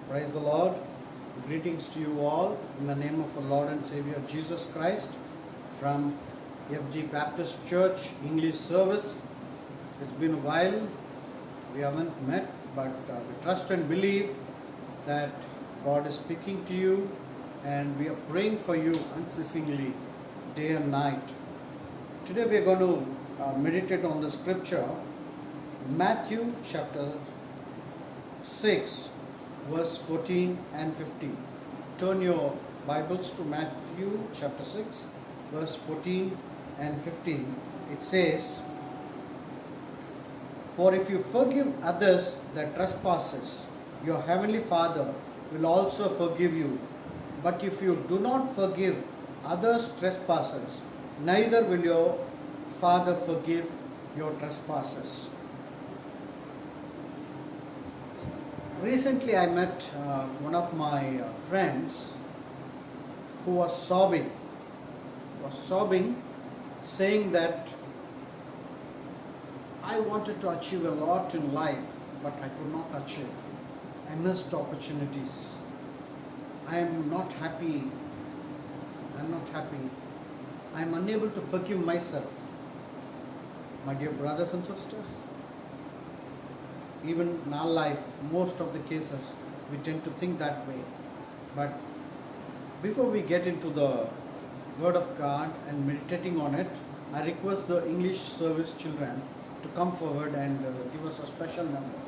Praise the Lord. Greetings to you all in the name of our Lord and Savior Jesus Christ from FG Baptist Church English service. It's been a while. We haven't met, but we trust and believe that God is speaking to you and we are praying for you unceasingly day and night. Today we are going to meditate on the scripture Matthew chapter 6 verse 14 and 15. Turn your Bibles to Matthew chapter 6 verse 14 and 15. It says, "For if you forgive others their trespasses, your heavenly Father will also forgive you. But if you do not forgive others' trespasses, neither will your Father forgive your trespasses." Recently I met one of my friends who was sobbing, saying that I wanted to achieve a lot in life, but I could not achieve. I missed opportunities. I am not happy. I am unable to forgive myself. My dear brothers and sisters, even in our life, most of the cases, we tend to think that way. But before we get into the Word of God and meditating on it, I request the English service children to come forward and give us a special number.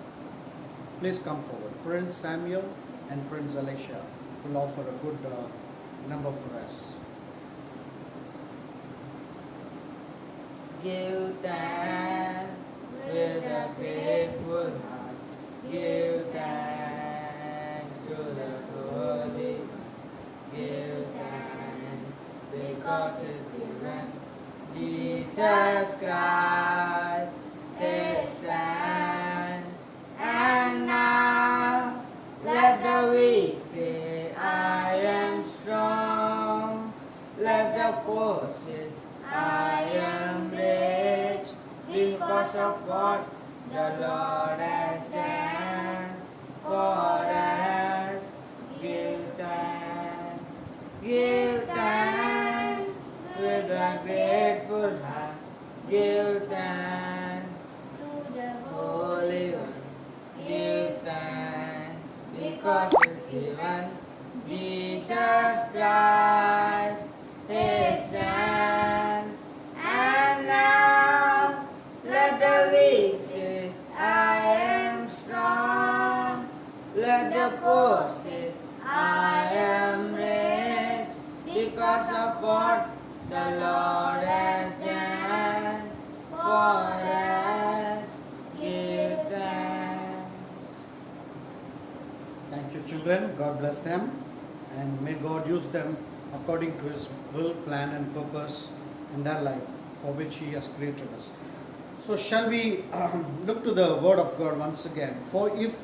Please come forward. Prince Samuel and Prince Elisha will offer a good number for us. Give thanks with a grateful heart. Give thanks to the Holy. Give thanks because He's given Jesus Christ, His Son. And now let the weak say, I am strong. Let the poor say, I am rich, because of what the Lord has done for us. Give thanks with a grateful heart. Give thanks to the Holy One. Give thanks because He's given Jesus Christ, His Son. And now let the weak say, I am strong. Let the poor say, I am rich, because of what the Lord has done for us. Give thanks. Thank you, children. God bless them, and may God use them according to His will, plan, and purpose in their life for which He has created us. So, shall we look to the Word of God once again? For if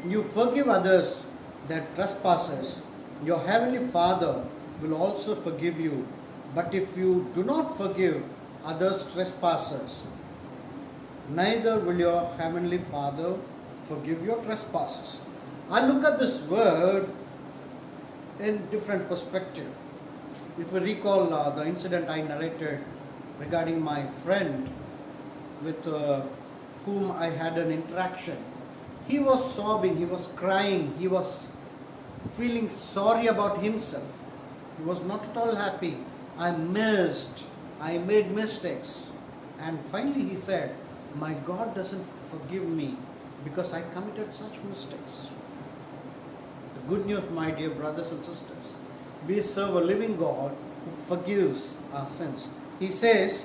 you forgive others their trespasses, your heavenly Father will also forgive you. But if you do not forgive others' trespasses, neither will your heavenly Father forgive your trespasses. I look at this word in different perspective. If we recall the incident I narrated regarding my friend with whom I had an interaction, he was sobbing, he was crying, he was feeling sorry about himself. He was not at all happy. I made mistakes. And finally he said, my God doesn't forgive me because I committed such mistakes. The good news, my dear brothers and sisters, we serve a living God who forgives our sins. He says,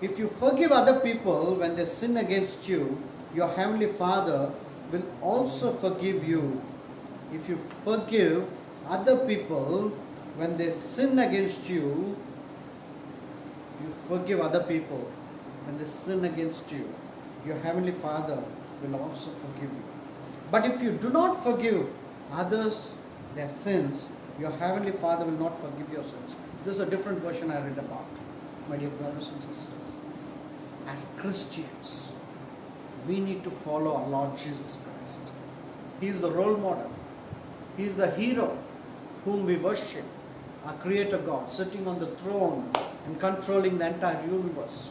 if you forgive other people when they sin against you, your heavenly Father will also forgive you. If you forgive other people when they sin against you, you forgive other people when they sin against you, your heavenly Father will also forgive you. But if you do not forgive others their sins, your heavenly Father will not forgive your sins. This is a different version I read about, my dear brothers and sisters. As Christians, we need to follow our Lord Jesus Christ. He is the role model. He is the hero whom we worship, our Creator God, sitting on the throne and controlling the entire universe.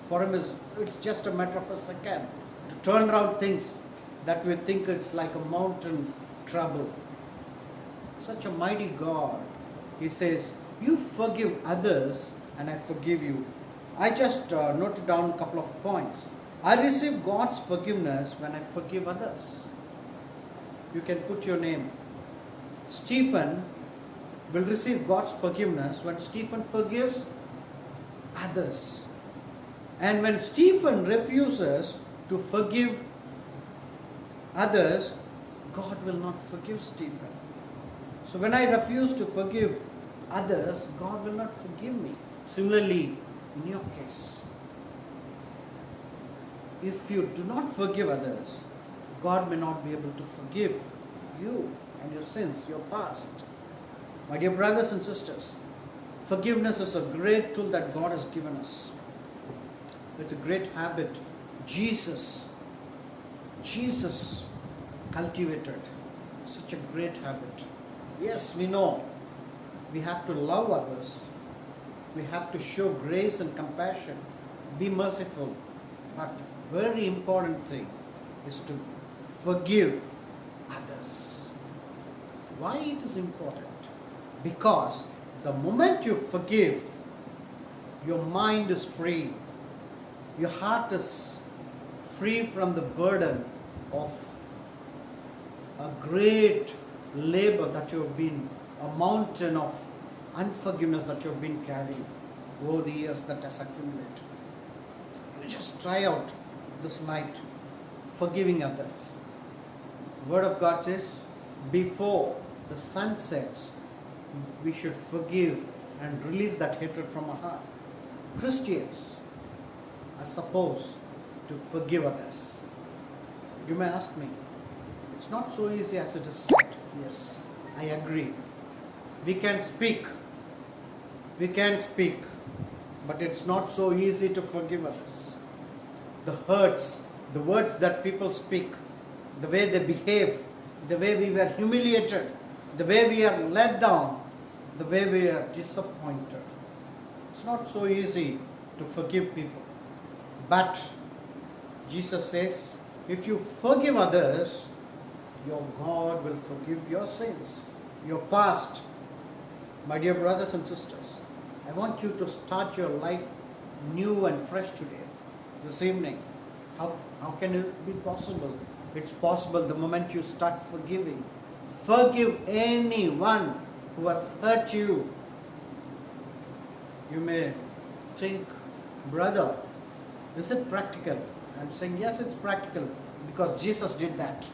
For Him, it's just a matter of a second to turn around things that we think it's like a mountain trouble. Such a mighty God. He says, you forgive others and I forgive you. I just noted down a couple of points. I receive God's forgiveness when I forgive others. You can put your name. Stephen will receive God's forgiveness when Stephen forgives others. And when Stephen refuses to forgive others, God will not forgive Stephen. So when I refuse to forgive others, God will not forgive me. Similarly, in your case, if you do not forgive others, God may not be able to forgive you and your sins, your past. My dear brothers and sisters, forgiveness is a great tool that God has given us. It's a great habit. Jesus cultivated such a great habit. Yes, we know we have to love others. We have to show grace and compassion. Be merciful. But very important thing is to forgive others. Why it is important? Because the moment you forgive, your mind is free. Your heart is free from the burden of a great labor that you have been, a mountain of unforgiveness that you have been carrying over the years that has accumulated. You just try out this night forgiving others. The Word of God says, before the sun sets, we should forgive and release that hatred from our heart. Christians are supposed to forgive others. You may ask me, it's not so easy as it is said. Yes, I agree. We can speak, but it's not so easy to forgive others. The hurts, the words that people speak, the way they behave, the way we were humiliated, the way we are let down, the way we are disappointed. It's not so easy to forgive people. But Jesus says, if you forgive others, your God will forgive your sins, your past. My dear brothers and sisters, I want you to start your life new and fresh today, this evening. How can it be possible? It's possible the moment you start forgiving. Forgive anyone who has hurt you. You may think, brother, is it practical? I'm saying yes, it's practical because Jesus did that.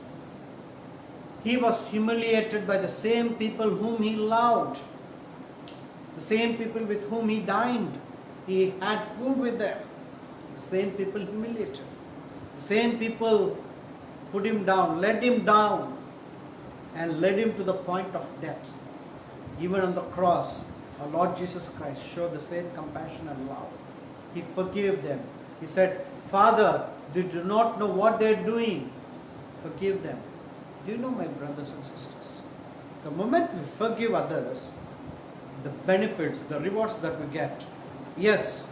He was humiliated by the same people whom he loved, the same people with whom he dined. He had food with them. The same people humiliated. The same people put him down, led him down, and led him to the point of death. Even on the cross, our Lord Jesus Christ showed the same compassion and love. He forgave them. He said, Father, they do not know what they are doing. Forgive them. Do you know, my brothers and sisters, the moment we forgive others, the benefits, the rewards that we get, yes,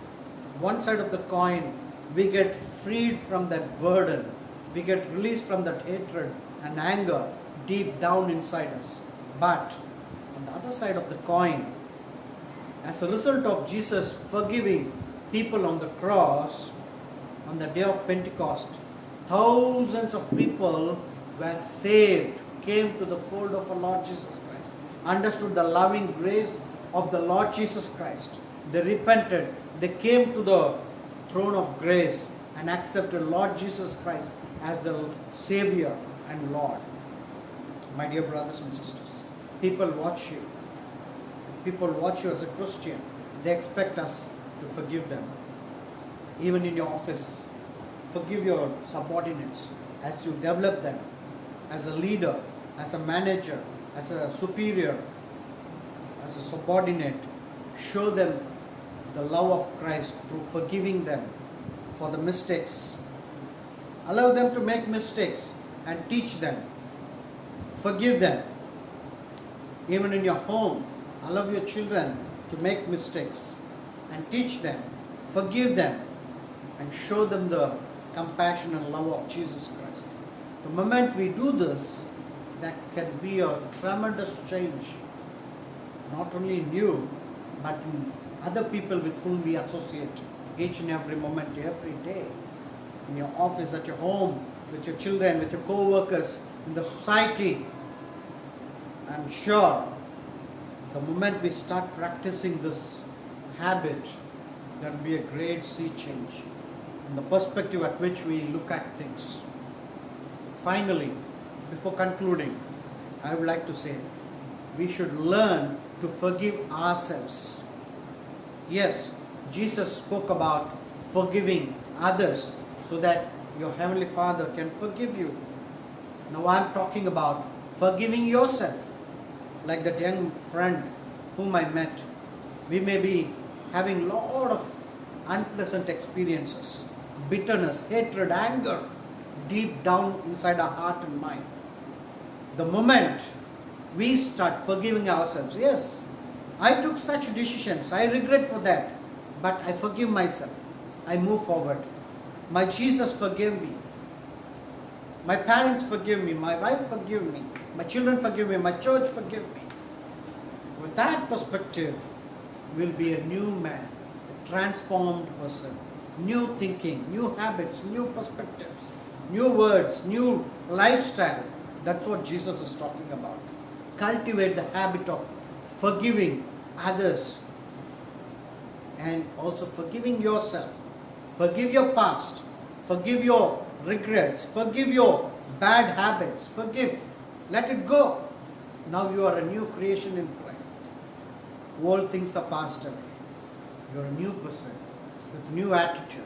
one side of the coin, we get freed from that burden. We get released from that hatred and anger deep down inside us. But on the other side of the coin, as a result of Jesus forgiving people on the cross, on the day of Pentecost, thousands of people were saved, came to the fold of our Lord Jesus Christ, understood the loving grace of the Lord Jesus Christ. They repented, they came to the throne of grace and accepted Lord Jesus Christ as the Savior and Lord. My dear brothers and sisters, people watch you. People watch you as a Christian. They expect us to forgive them. Even in your office, forgive your subordinates as you develop them as a leader, as a manager, as a superior, as a subordinate. Show them the love of Christ through forgiving them for the mistakes. Allow them to make mistakes and teach them. Forgive them. Even in your home, allow your children to make mistakes and teach them, forgive them, and show them the compassion and love of Jesus Christ. The moment we do this, that can be a tremendous change, not only in you, but in other people with whom we associate each and every moment, every day. In your office, at your home, with your children, with your co-workers, in the society. I'm sure the moment we start practicing this habit, there will be a great sea change in the perspective at which we look at things. Finally, before concluding, I would like to say we should learn to forgive ourselves. Yes, Jesus spoke about forgiving others so that your Heavenly Father can forgive you. Now I'm talking about forgiving yourself. Like that young friend whom I met, we may be having a lot of unpleasant experiences, bitterness, hatred, anger, deep down inside our heart and mind. The moment we start forgiving ourselves, yes, I took such decisions, I regret for that, but I forgive myself, I move forward. My Jesus forgave me. My parents forgive me, my wife forgive me, my children forgive me, my church forgive me. With that perspective, we'll be a new man, a transformed person, new thinking, new habits, new perspectives, new words, new lifestyle. That's what Jesus is talking about. Cultivate the habit of forgiving others and also forgiving yourself. Forgive your past, forgive your regrets, forgive your bad habits, forgive, let it go. Now you are a new creation in Christ. All things are passed away. You are a new person with new attitude,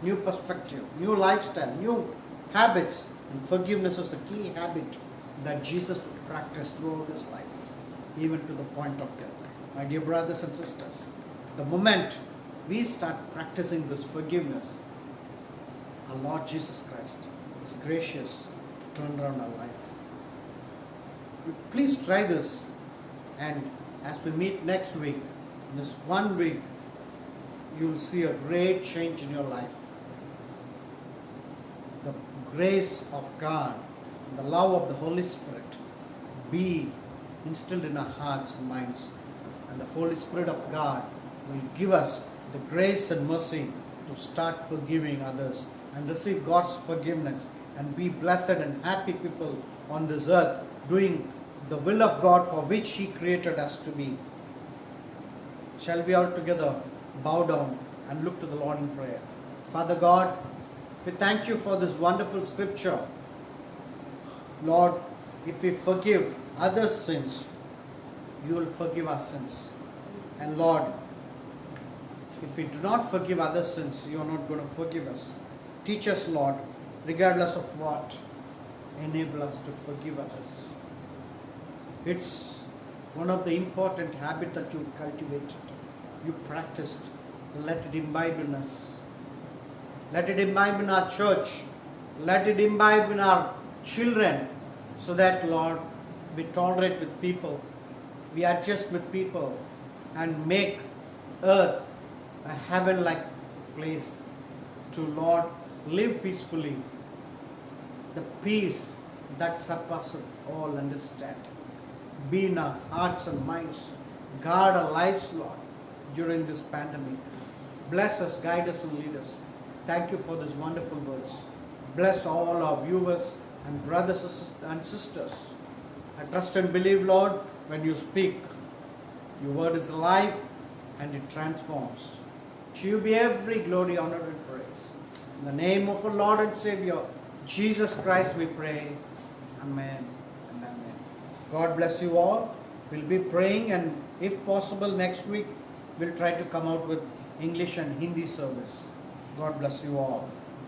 new perspective, new lifestyle, new habits, and forgiveness is the key habit that Jesus would practice throughout his life, even to the point of death. My dear brothers and sisters, the moment we start practicing this forgiveness, our Lord Jesus Christ is gracious to turn around our life. Please try this, and as we meet next week, in this 1 week, you will see a great change in your life. The grace of God, the love of the Holy Spirit be instilled in our hearts and minds, and the Holy Spirit of God will give us the grace and mercy to start forgiving others and receive God's forgiveness and be blessed and happy people on this earth doing the will of God for which He created us to be. Shall we all together bow down and look to the Lord in prayer? Father God, we thank you for this wonderful scripture. Lord, if we forgive others' sins, you will forgive our sins. And Lord, if we do not forgive others' sins, you are not going to forgive us. Teach us, Lord, regardless of what, enable us to forgive others. It's one of the important habits that you cultivated, you practiced. Let it imbibe in us. Let it imbibe in our church. Let it imbibe in our children, so that, Lord, we tolerate with people, we adjust with people, and make earth a heaven-like place to, Lord, live peacefully. The peace that surpasses all understanding be in our hearts and minds. Guard our lives, Lord, during this pandemic. Bless us, guide us, and lead us. Thank you for these wonderful words. Bless all our viewers and brothers and sisters. I trust and believe, Lord, when you speak, your word is alive and it transforms. To you be every glory, honor, and praise. In the name of our Lord and Savior, Jesus Christ, we pray. Amen and amen. God bless you all. We'll be praying, and if possible next week, we'll try to come out with English and Hindi service. God bless you all.